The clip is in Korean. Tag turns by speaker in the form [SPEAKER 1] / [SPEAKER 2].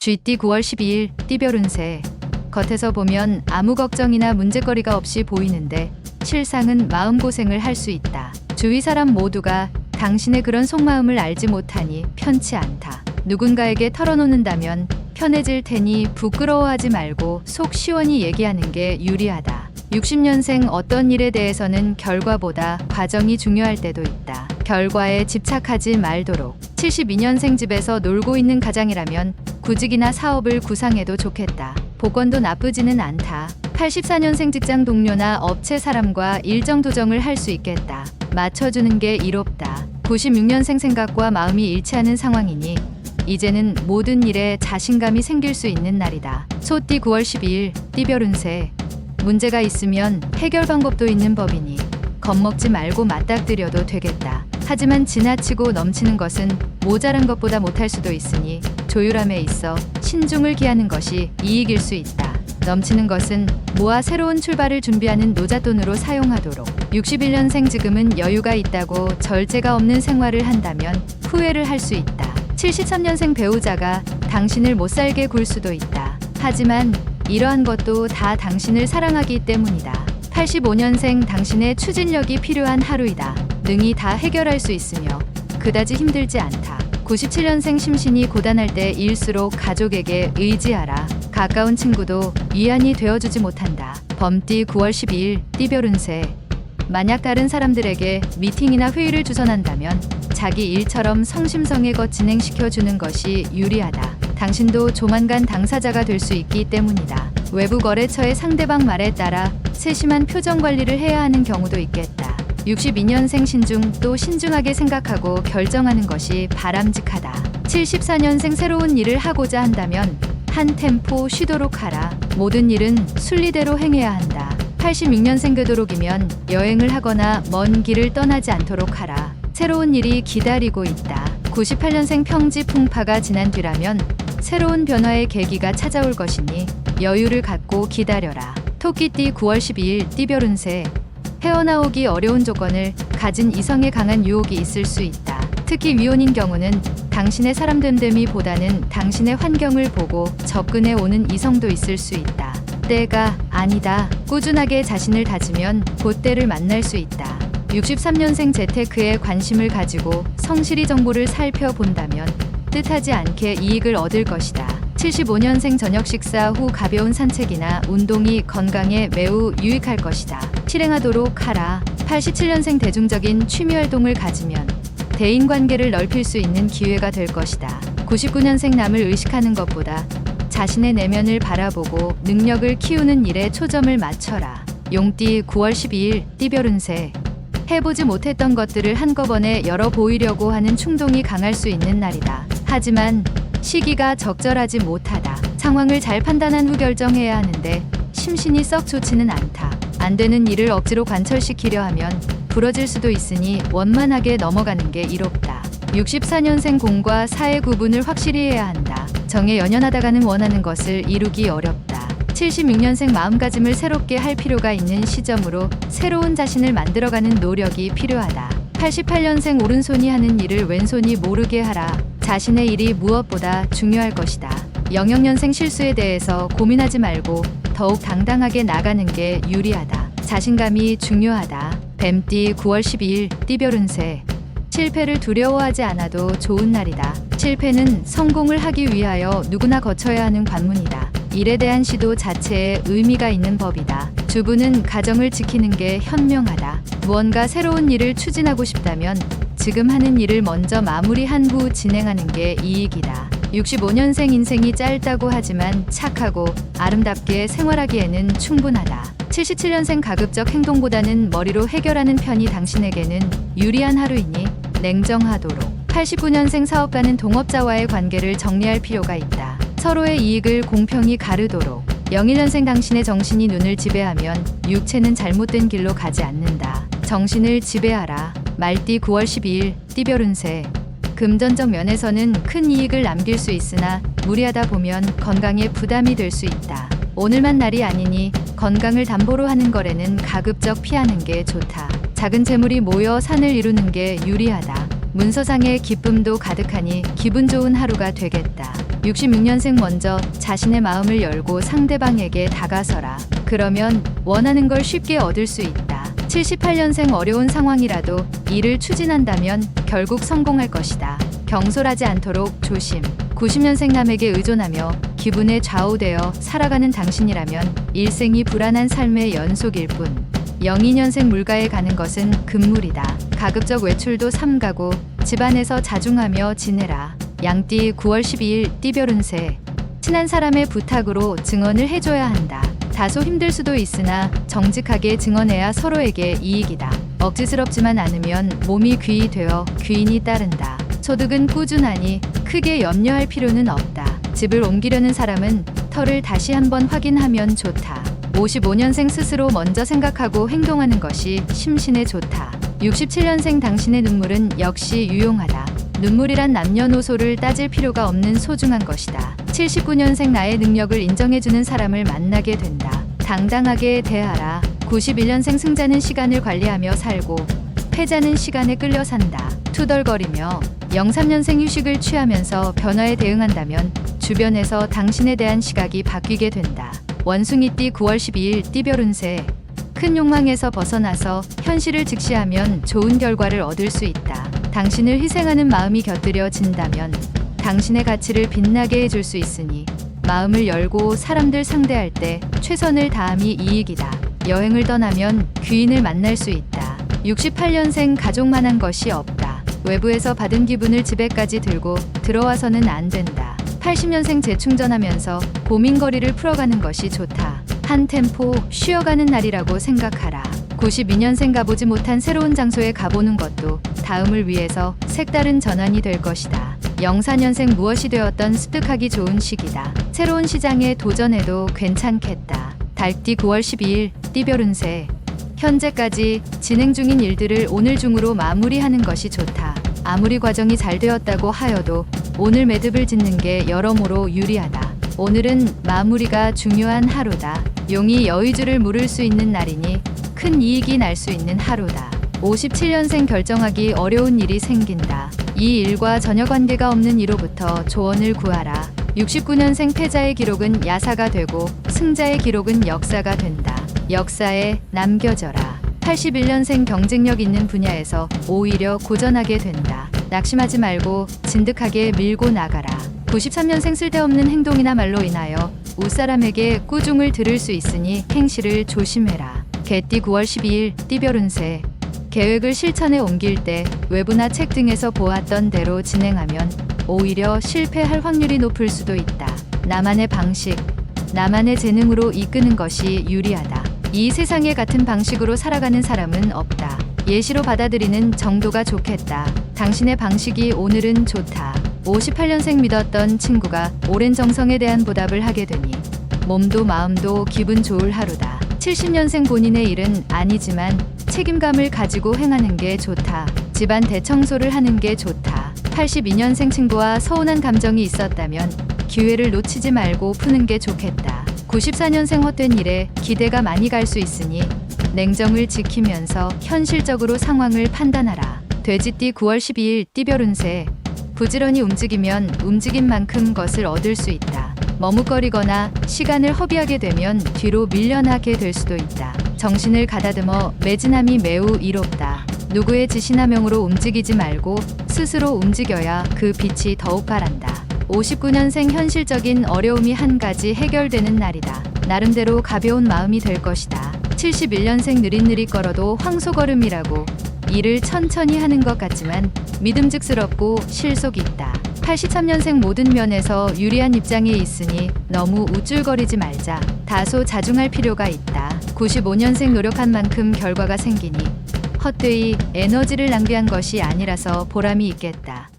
[SPEAKER 1] 쥐띠 9월 12일 띠별 운세. 겉에서 보면 아무 걱정이나 문제거리가 없이 보이는데 실상은 마음고생을 할 수 있다. 주위 사람 모두가 당신의 그런 속마음을 알지 못하니 편치 않다. 누군가에게 털어놓는다면 편해질 테니 부끄러워하지 말고 속 시원히 얘기하는 게 유리하다. 60년생 어떤 일에 대해서는 결과보다 과정이 중요할 때도 있다. 결과에 집착하지 말도록. 72년생 집에서 놀고 있는 가장이라면 구직이나 사업을 구상해도 좋겠다. 복권도 나쁘지는 않다. 84년생 직장 동료나 업체 사람과 일정 조정을 할 수 있겠다. 맞춰주는 게 이롭다. 96년생 생각과 마음이 일치하는 상황이니 이제는 모든 일에 자신감이 생길 수 있는 날이다. 소띠 9월 12일 띠별 운세. 문제가 있으면 해결 방법도 있는 법이니 겁먹지 말고 맞닥뜨려도 되겠다. 하지만 지나치고 넘치는 것은 모자란 것보다 못할 수도 있으니 조율함에 있어 신중을 기하는 것이 이익일 수 있다. 넘치는 것은 모아 새로운 출발을 준비하는 노잣돈으로 사용하도록. 61년생 지금은 여유가 있다고 절제가 없는 생활을 한다면 후회를 할 수 있다. 73년생 배우자가 당신을 못살게 굴 수도 있다. 하지만 이러한 것도 다 당신을 사랑하기 때문이다. 85년생 당신의 추진력이 필요한 하루이다. 능히 다 해결할 수 있으며 그다지 힘들지 않다. 97년생 심신이 고단할 때일수록 가족에게 의지하라. 가까운 친구도 위안이 되어주지 못한다. 범띠 9월 12일 띠별 운세. 만약 다른 사람들에게 미팅이나 회의를 주선한다면 자기 일처럼 성심성의껏 진행시켜주는 것이 유리하다. 당신도 조만간 당사자가 될 수 있기 때문이다. 외부 거래처의 상대방 말에 따라 세심한 표정 관리를 해야 하는 경우도 있겠다. 62년생 신중 또 신중하게 생각하고 결정하는 것이 바람직하다. 74년생 새로운 일을 하고자 한다면 한 템포 쉬도록 하라. 모든 일은 순리대로 행해야 한다. 86년생 되도록이면 여행을 하거나 먼 길을 떠나지 않도록 하라. 새로운 일이 기다리고 있다. 98년생 평지 풍파가 지난 뒤라면 새로운 변화의 계기가 찾아올 것이니 여유를 갖고 기다려라. 토끼띠 9월 12일 띠별 운세. 헤어나오기 어려운 조건을 가진 이성의 강한 유혹이 있을 수 있다. 특히 미혼인 경우는 당신의 사람됨됨이 보다는 당신의 환경을 보고 접근해 오는 이성도 있을 수 있다. 때가 아니다. 꾸준하게 자신을 다지면 곧 때를 만날 수 있다. 63년생 재테크에 관심을 가지고 성실히 정보를 살펴본다면 뜻하지 않게 이익을 얻을 것이다. 75년생 저녁 식사 후 가벼운 산책이나 운동이 건강에 매우 유익할 것이다. 실행하도록 하라. 87년생 대중적인 취미활동을 가지면 대인관계를 넓힐 수 있는 기회가 될 것이다. 99년생 남을 의식하는 것보다 자신의 내면을 바라보고 능력을 키우는 일에 초점을 맞춰라. 용띠 9월 12일 띠별 운세. 해보지 못했던 것들을 한꺼번에 열어보이려고 하는 충동이 강할 수 있는 날이다. 하지만 시기가 적절하지 못하다. 상황을 잘 판단한 후 결정해야 하는데 심신이 썩 좋지는 않다. 안 되는 일을 억지로 관철시키려 하면 부러질 수도 있으니 원만하게 넘어가는 게 이롭다. 64년생 공과 사의 구분을 확실히 해야 한다. 정에 연연하다가는 원하는 것을 이루기 어렵다. 76년생 마음가짐을 새롭게 할 필요가 있는 시점으로 새로운 자신을 만들어가는 노력이 필요하다. 88년생 오른손이 하는 일을 왼손이 모르게 하라. 자신의 일이 무엇보다 중요할 것이다. 00년생 실수에 대해서 고민하지 말고 더욱 당당하게 나가는 게 유리하다. 자신감이 중요하다. 뱀띠 9월 12일 띠별 운세. 실패를 두려워하지 않아도 좋은 날이다. 실패는 성공을 하기 위하여 누구나 거쳐야 하는 관문이다. 일에 대한 시도 자체에 의미가 있는 법이다. 주부는 가정을 지키는 게 현명하다. 무언가 새로운 일을 추진하고 싶다면 지금 하는 일을 먼저 마무리한 후 진행하는 게 이익이다. 65년생 인생이 짧다고 하지만 착하고 아름답게 생활하기에는 충분하다. 77년생 가급적 행동보다는 머리로 해결하는 편이 당신에게는 유리한 하루이니 냉정하도록. 89년생 사업가는 동업자와의 관계를 정리할 필요가 있다. 서로의 이익을 공평히 가르도록. 01년생 당신의 정신이 눈을 지배하면 육체는 잘못된 길로 가지 않는다. 정신을 지배하라. 말띠 9월 12일 띠별 운세. 금전적 면에서는 큰 이익을 남길 수 있으나 무리하다 보면 건강에 부담이 될 수 있다. 오늘만 날이 아니니 건강을 담보로 하는 거래는 가급적 피하는 게 좋다. 작은 재물이 모여 산을 이루는 게 유리하다. 문서상의 기쁨도 가득하니 기분 좋은 하루가 되겠다. 66년생 먼저 자신의 마음을 열고 상대방에게 다가서라. 그러면 원하는 걸 쉽게 얻을 수 있다. 78년생 어려운 상황이라도 이를 추진한다면 결국 성공할 것이다. 경솔하지 않도록 조심. 90년생 남에게 의존하며 기분에 좌우되어 살아가는 당신이라면 일생이 불안한 삶의 연속일 뿐. 02년생 물가에 가는 것은 금물이다. 가급적 외출도 삼가고 집안에서 자중하며 지내라. 양띠 9월 12일 띠별 운세. 친한 사람의 부탁으로 증언을 해줘야 한다. 다소 힘들 수도 있으나 정직하게 증언해야 서로에게 이익이다. 억지스럽지만 않으면 몸이 귀히 되어 귀인이 따른다. 소득은 꾸준하니 크게 염려할 필요는 없다. 집을 옮기려는 사람은 터를 다시 한번 확인하면 좋다. 55년생 스스로 먼저 생각하고 행동하는 것이 심신에 좋다. 67년생 당신의 눈물은 역시 유용하다. 눈물이란 남녀노소를 따질 필요가 없는 소중한 것이다. 79년생 나의 능력을 인정해주는 사람을 만나게 된다. 당당하게 대하라. 91년생 승자는 시간을 관리하며 살고 패자는 시간에 끌려 산다. 투덜거리며 03년생 휴식을 취하면서 변화에 대응한다면 주변에서 당신에 대한 시각이 바뀌게 된다. 원숭이띠 9월 12일 띠별 운세. 큰 욕망에서 벗어나서 현실을 직시하면 좋은 결과를 얻을 수 있다. 당신을 희생하는 마음이 곁들여진다면 당신의 가치를 빛나게 해줄 수 있으니 마음을 열고 사람들 상대할 때 최선을 다함이 이익이다. 여행을 떠나면 귀인을 만날 수 있다. 68년생 가족만한 것이 없다. 외부에서 받은 기분을 집에까지 들고 들어와서는 안 된다. 80년생 재충전하면서 고민거리를 풀어가는 것이 좋다. 한 템포 쉬어가는 날이라고 생각하라. 92년생 가보지 못한 새로운 장소에 가보는 것도 다음을 위해서 색다른 전환이 될 것이다. 04년생 무엇이 되었던 습득하기 좋은 시기다. 새로운 시장에 도전해도 괜찮겠다. 달띠 9월 12일 띠별 운세. 현재까지 진행 중인 일들을 오늘 중으로 마무리하는 것이 좋다. 아무리 과정이 잘 되었다고 하여도 오늘 매듭을 짓는 게 여러모로 유리하다. 오늘은 마무리가 중요한 하루다. 용이 여의주를 물을 수 있는 날이니 큰 이익이 날 수 있는 하루다. 57년생 결정하기 어려운 일이 생긴다. 이 일과 전혀 관계가 없는 이로부터 조언을 구하라. 69년생 패자의 기록은 야사가 되고 승자의 기록은 역사가 된다. 역사에 남겨져라. 81년생 경쟁력 있는 분야에서 오히려 고전하게 된다. 낙심하지 말고 진득하게 밀고 나가라. 93년생 쓸데없는 행동이나 말로 인하여 윗사람에게 꾸중을 들을 수 있으니 행실을 조심해라. 개띠 9월 12일 띠별 운세. 계획을 실천에 옮길 때 외부나 책 등에서 보았던 대로 진행하면 오히려 실패할 확률이 높을 수도 있다. 나만의 방식, 나만의 재능으로 이끄는 것이 유리하다. 이 세상에 같은 방식으로 살아가는 사람은 없다. 예시로 받아들이는 정도가 좋겠다. 당신의 방식이 오늘은 좋다. 58년생 믿었던 친구가 오랜 정성에 대한 보답을 하게 되니 몸도 마음도 기분 좋을 하루다. 70년생 본인의 일은 아니지만 책임감을 가지고 행하는 게 좋다. 집안 대청소를 하는 게 좋다. 82년생 친구와 서운한 감정이 있었다면 기회를 놓치지 말고 푸는 게 좋겠다. 94년생 헛된 일에 기대가 많이 갈 수 있으니 냉정을 지키면서 현실적으로 상황을 판단하라. 돼지띠 9월 12일 띠별 운세. 부지런히 움직이면 움직인 만큼 것을 얻을 수 있다. 머뭇거리거나 시간을 허비하게 되면 뒤로 밀려나게 될 수도 있다. 정신을 가다듬어 매진함이 매우 이롭다. 누구의 지시나 명으로 움직이지 말고 스스로 움직여야 그 빛이 더욱 바란다. 59년생 현실적인 어려움이 한 가지 해결되는 날이다. 나름대로 가벼운 마음이 될 것이다. 71년생 느릿느릿 걸어도 황소걸음이라고 일을 천천히 하는 것 같지만 믿음직스럽고 실속 있다. 83년생 모든 면에서 유리한 입장에 있으니 너무 우쭐거리지 말자. 다소 자중할 필요가 있다. 95년생 노력한 만큼 결과가 생기니 헛되이 에너지를 낭비한 것이 아니라서 보람이 있겠다.